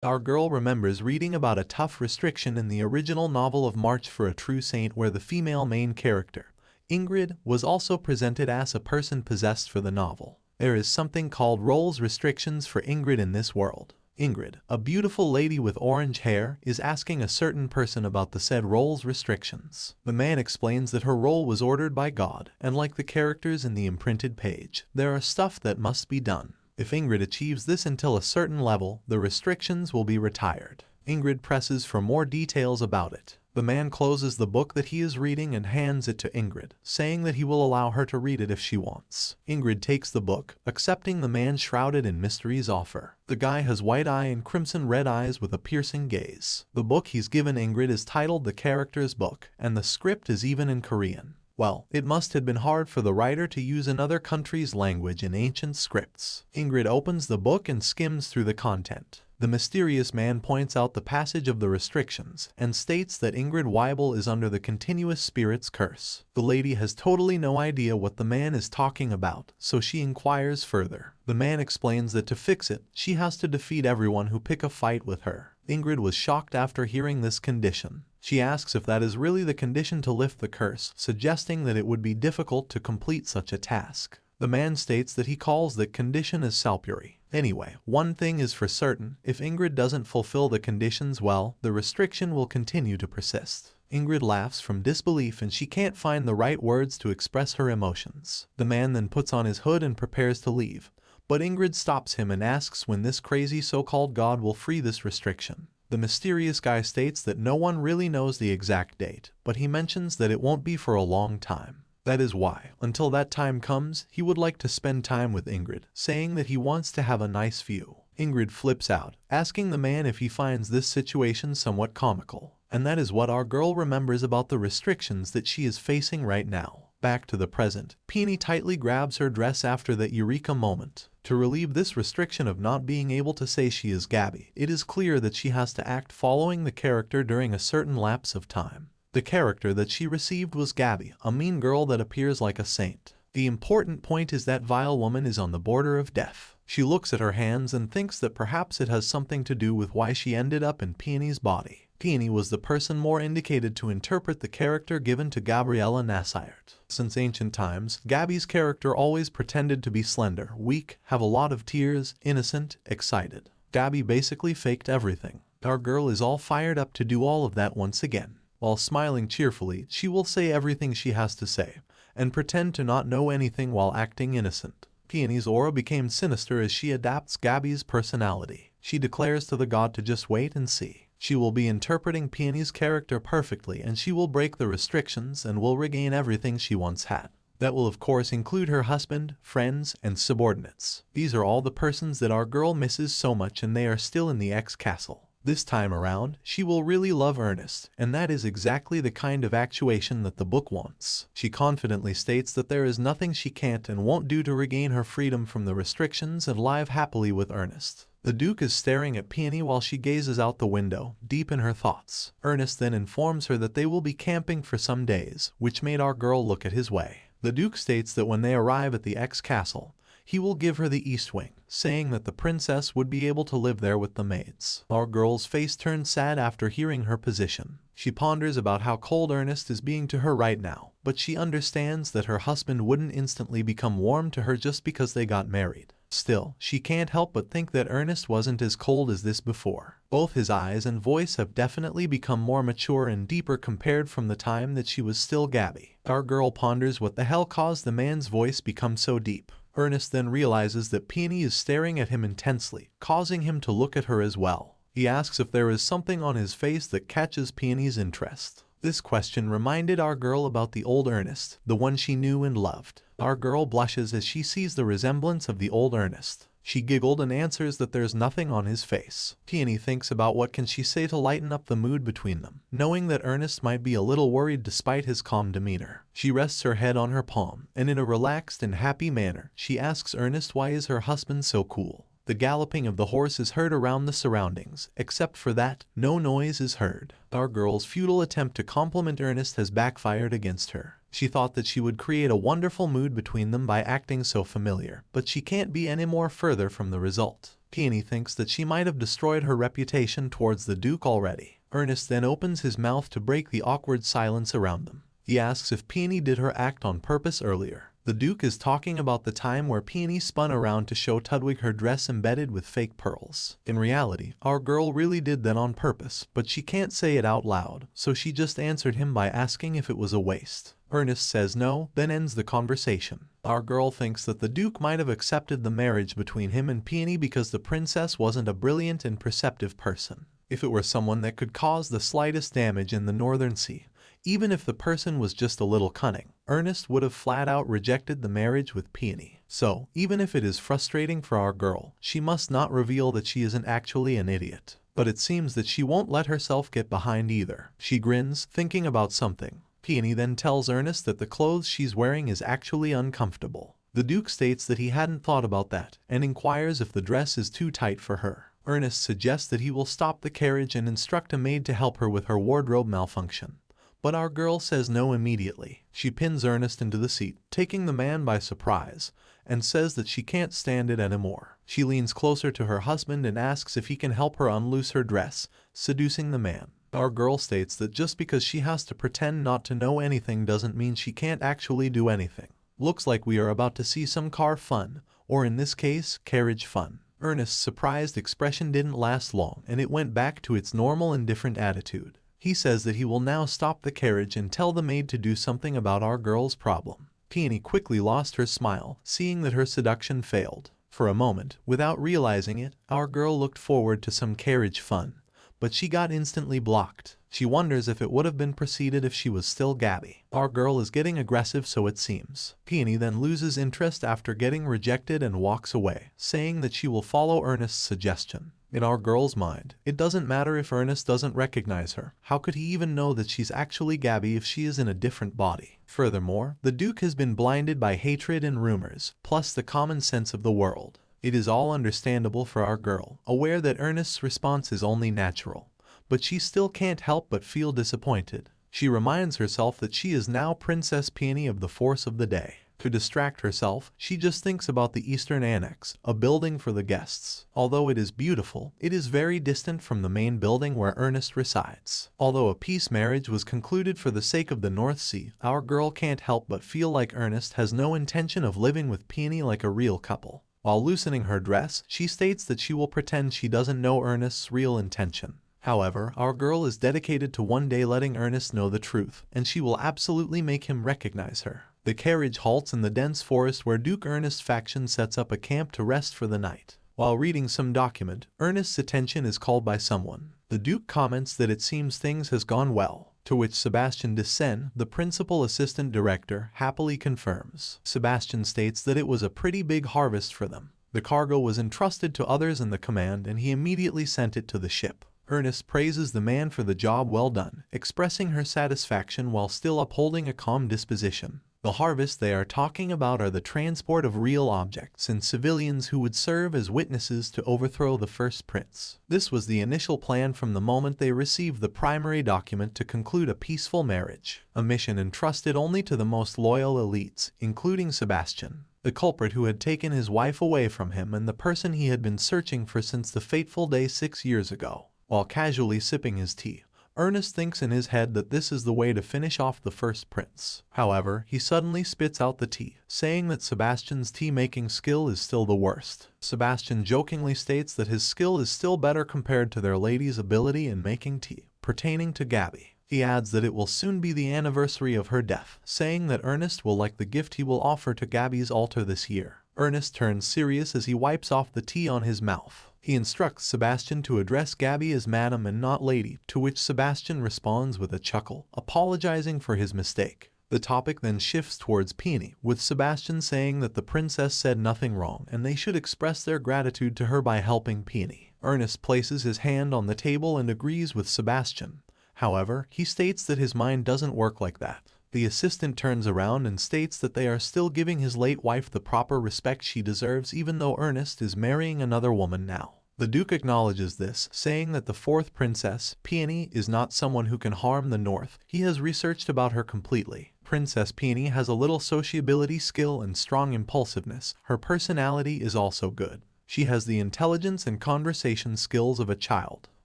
Our girl remembers reading about a tough restriction in the original novel of March for a True Saint where the female main character, Ingrid, was also presented as a person possessed for the novel. There is something called roles restrictions for Ingrid in this world. Ingrid, a beautiful lady with orange hair, is asking a certain person about the said roles restrictions. The man explains that her role was ordered by God, and like the characters in the imprinted page, there are stuff that must be done. If Ingrid achieves this until a certain level, the restrictions will be retired. Ingrid presses for more details about it. The man closes the book that he is reading and hands it to Ingrid, saying that he will allow her to read it if she wants. Ingrid takes the book, accepting the man's shrouded in mystery's offer. The guy has white eye and crimson red eyes with a piercing gaze. The book he's given Ingrid is titled The Character's Book, and the script is even in Korean. Well, it must have been hard for the writer to use another country's language in ancient scripts. Ingrid opens the book and skims through the content. The mysterious man points out the passage of the restrictions and states that Ingrid Weibel is under the continuous spirit's curse. The lady has totally no idea what the man is talking about, so she inquires further. The man explains that to fix it, she has to defeat everyone who pick a fight with her. Ingrid was shocked after hearing this condition. She asks if that is really the condition to lift the curse, suggesting that it would be difficult to complete such a task. The man states that he calls that condition as salpuri. Anyway, one thing is for certain, if Ingrid doesn't fulfill the conditions well, the restriction will continue to persist. Ingrid laughs from disbelief and she can't find the right words to express her emotions. The man then puts on his hood and prepares to leave, but Ingrid stops him and asks when this crazy so-called god will free this restriction. The mysterious guy states that no one really knows the exact date, but he mentions that it won't be for a long time. That is why, until that time comes, he would like to spend time with Ingrid, saying that he wants to have a nice view. Ingrid flips out, asking the man if he finds this situation somewhat comical. And that is what our girl remembers about the restrictions that she is facing right now. Back to the present, Peony tightly grabs her dress after that eureka moment. To relieve this restriction of not being able to say she is Gabby, it is clear that she has to act following the character during a certain lapse of time. The character that she received was Gabby, a mean girl that appears like a saint. The important point is that vile woman is on the border of death. She looks at her hands and thinks that perhaps it has something to do with why she ended up in Peony's body. Peony was the person more indicated to interpret the character given to Gabriella Nassayert. Since ancient times, Gabby's character always pretended to be slender, weak, have a lot of tears, innocent, excited. Gabby basically faked everything. Our girl is all fired up to do all of that once again. While smiling cheerfully, she will say everything she has to say, and pretend to not know anything while acting innocent. Peony's aura became sinister as she adapts Gabby's personality. She declares to the god to just wait and see. She will be interpreting Peony's character perfectly and she will break the restrictions and will regain everything she once had. That will of course include her husband, friends, and subordinates. These are all the persons that our girl misses so much and they are still in the X castle. This time around, she will really love Ernest, and that is exactly the kind of actuation that the book wants. She confidently states that there is nothing she can't and won't do to regain her freedom from the restrictions and live happily with Ernest. The Duke is staring at Peony while she gazes out the window, deep in her thoughts. Ernest then informs her that they will be camping for some days, which made our girl look at his way. The Duke states that when they arrive at the X castle, he will give her the East Wing, saying that the princess would be able to live there with the maids. Our girl's face turns sad after hearing her position. She ponders about how cold Ernest is being to her right now, but she understands that her husband wouldn't instantly become warm to her just because they got married. Still, she can't help but think that Ernest wasn't as cold as this before. Both his eyes and voice have definitely become more mature and deeper compared from the time that she was still Gabby. Our girl ponders what the hell caused the man's voice become so deep. Ernest then realizes that Peony is staring at him intensely, causing him to look at her as well. He asks if there is something on his face that catches Peony's interest. This question reminded our girl about the old Ernest, the one she knew and loved. Our girl blushes as she sees the resemblance of the old Ernest. She giggled and answers that there's nothing on his face. Peony thinks about what can she say to lighten up the mood between them, knowing that Ernest might be a little worried despite his calm demeanor. She rests her head on her palm, and in a relaxed and happy manner, she asks Ernest why is her husband so cool. The galloping of the horse is heard around the surroundings. Except for that, no noise is heard. Our girl's futile attempt to compliment Ernest has backfired against her. She thought that she would create a wonderful mood between them by acting so familiar, but she can't be any more further from the result. Peony thinks that she might have destroyed her reputation towards the Duke already. Ernest then opens his mouth to break the awkward silence around them. He asks if Peony did her act on purpose earlier. The Duke is talking about the time where Peony spun around to show Tudwig her dress embedded with fake pearls. In reality, our girl really did that on purpose, but she can't say it out loud, so she just answered him by asking if it was a waste. Ernest says no, then ends the conversation. Our girl thinks that the Duke might have accepted the marriage between him and Peony because the princess wasn't a brilliant and perceptive person. If it were someone that could cause the slightest damage in the Northern Sea, even if the person was just a little cunning, Ernest would have flat out rejected the marriage with Peony. So, even if it is frustrating for our girl, she must not reveal that she isn't actually an idiot. But it seems that she won't let herself get behind either. She grins, thinking about something. Peony then tells Ernest that the clothes she's wearing is actually uncomfortable. The Duke states that he hadn't thought about that, and inquires if the dress is too tight for her. Ernest suggests that he will stop the carriage and instruct a maid to help her with her wardrobe malfunction. But our girl says no immediately. She pins Ernest into the seat, taking the man by surprise, and says that she can't stand it anymore. She leans closer to her husband and asks if he can help her unloose her dress, seducing the man. Our girl states that just because she has to pretend not to know anything doesn't mean she can't actually do anything. Looks like we are about to see some car fun, or in this case, carriage fun. Ernest's surprised expression didn't last long, and it went back to its normal indifferent attitude. He says that he will now stop the carriage and tell the maid to do something about our girl's problem. Peony quickly lost her smile, seeing that her seduction failed. For a moment, without realizing it, our girl looked forward to some carriage fun, but she got instantly blocked. She wonders if it would have been preceded if she was still Gabby. Our girl is getting aggressive, so it seems. Peony then loses interest after getting rejected and walks away, saying that she will follow Ernest's suggestion. In our girl's mind, it doesn't matter if Ernest doesn't recognize her. How could he even know that she's actually Gabby if she is in a different body? Furthermore, the Duke has been blinded by hatred and rumors, plus the common sense of the world. It is all understandable for our girl, aware that Ernest's response is only natural. But she still can't help but feel disappointed. She reminds herself that she is now Princess Peony of the Force of the Day. To distract herself, she just thinks about the Eastern Annex, a building for the guests. Although it is beautiful, it is very distant from the main building where Ernest resides. Although a peace marriage was concluded for the sake of the North Sea, our girl can't help but feel like Ernest has no intention of living with Peony like a real couple. While loosening her dress, she states that she will pretend she doesn't know Ernest's real intention. However, our girl is dedicated to one day letting Ernest know the truth, and she will absolutely make him recognize her. The carriage halts in the dense forest where Duke Ernest's faction sets up a camp to rest for the night. While reading some document, Ernest's attention is called by someone. The Duke comments that it seems things has gone well, to which Sebastian Dessen, the principal assistant director, happily confirms. Sebastian states that it was a pretty big harvest for them. The cargo was entrusted to others in the command, and he immediately sent it to the ship. Ernest praises the man for the job well done, expressing her satisfaction while still upholding a calm disposition. The harvest they are talking about are the transport of real objects and civilians who would serve as witnesses to overthrow the first prince. This was the initial plan from the moment they received the primary document to conclude a peaceful marriage, a mission entrusted only to the most loyal elites, including Sebastian, the culprit who had taken his wife away from him and the person he had been searching for since the fateful day 6 years ago. While casually sipping his tea, Ernest thinks in his head that this is the way to finish off the first prince. However, he suddenly spits out the tea, saying that Sebastian's tea-making skill is still the worst. Sebastian jokingly states that his skill is still better compared to their lady's ability in making tea, pertaining to Gabby. He adds that it will soon be the anniversary of her death, saying that Ernest will like the gift he will offer to Gabby's altar this year. Ernest turns serious as he wipes off the tea on his mouth. He instructs Sebastian to address Gabby as madam and not lady, to which Sebastian responds with a chuckle, apologizing for his mistake. The topic then shifts towards Peony, with Sebastian saying that the princess said nothing wrong and they should express their gratitude to her by helping Peony. Ernest places his hand on the table and agrees with Sebastian. However, he states that his mind doesn't work like that. The assistant turns around and states that they are still giving his late wife the proper respect she deserves even though Ernest is marrying another woman now. The Duke acknowledges this, saying that the fourth princess, Peony, is not someone who can harm the North. He has researched about her completely. Princess Peony has a little sociability skill and strong impulsiveness. Her personality is also good. She has the intelligence and conversation skills of a child.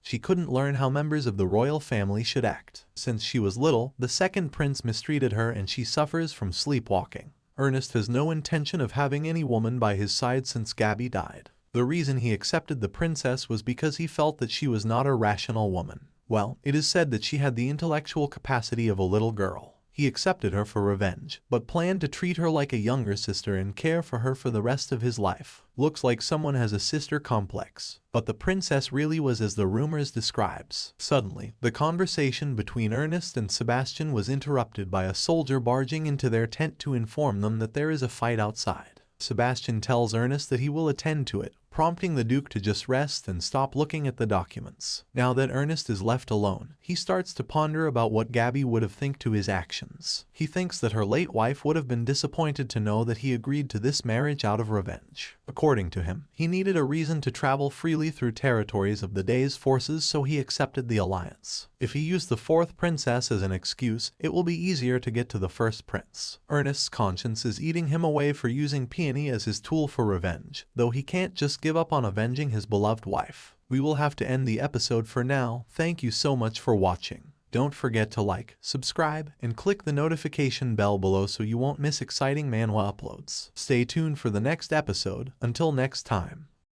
She couldn't learn how members of the royal family should act. Since she was little, the second prince mistreated her and she suffers from sleepwalking. Ernest has no intention of having any woman by his side since Gabby died. The reason he accepted the princess was because he felt that she was not a rational woman. Well, it is said that she had the intellectual capacity of a little girl. He accepted her for revenge, but planned to treat her like a younger sister and care for her for the rest of his life. Looks like someone has a sister complex. But the princess really was as the rumors describes. Suddenly, the conversation between Ernest and Sebastian was interrupted by a soldier barging into their tent to inform them that there is a fight outside. Sebastian tells Ernest that he will attend to it, prompting the Duke to just rest and stop looking at the documents. Now that Ernest is left alone, he starts to ponder about what Gabby would have think to his actions. He thinks that her late wife would have been disappointed to know that he agreed to this marriage out of revenge. According to him, he needed a reason to travel freely through territories of the day's forces, so he accepted the alliance. If he used the fourth princess as an excuse, it will be easier to get to the first prince. Ernest's conscience is eating him away for using Peony as his tool for revenge, though he can't just give up on avenging his beloved wife. We will have to end the episode for now. Thank you so much for watching. Don't forget to like, subscribe, and click the notification bell below so you won't miss exciting manhwa uploads. Stay tuned for the next episode. Until next time.